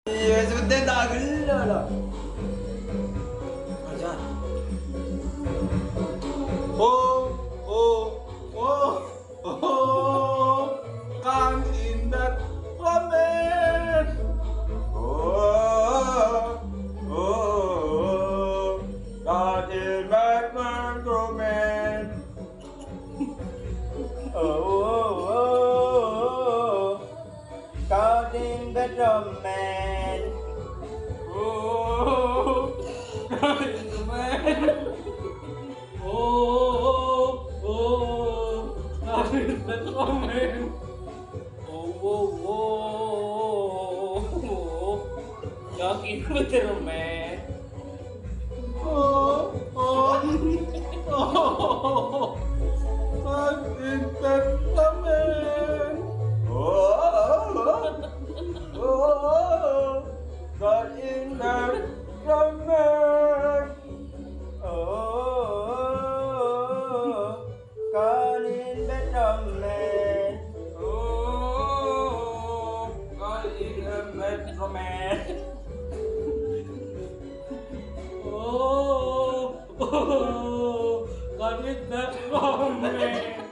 sudah dah gila lah. Ajar. Oh, oh, oh, oh, come in that woman. Oh, oh, God is Batman woman. Oh, oh, oh, God in bedroom man. Oh, God in the man. Oh, oh, God in bedroom man. Oh, oh, oh, God in bedroom man. Oh, oh, oh, God in bedroom man. Oh, oh, God in bedroom man. Oh, God in bedroom man. Oh, God in bedroom man. Oh, oh, God in bedroom man.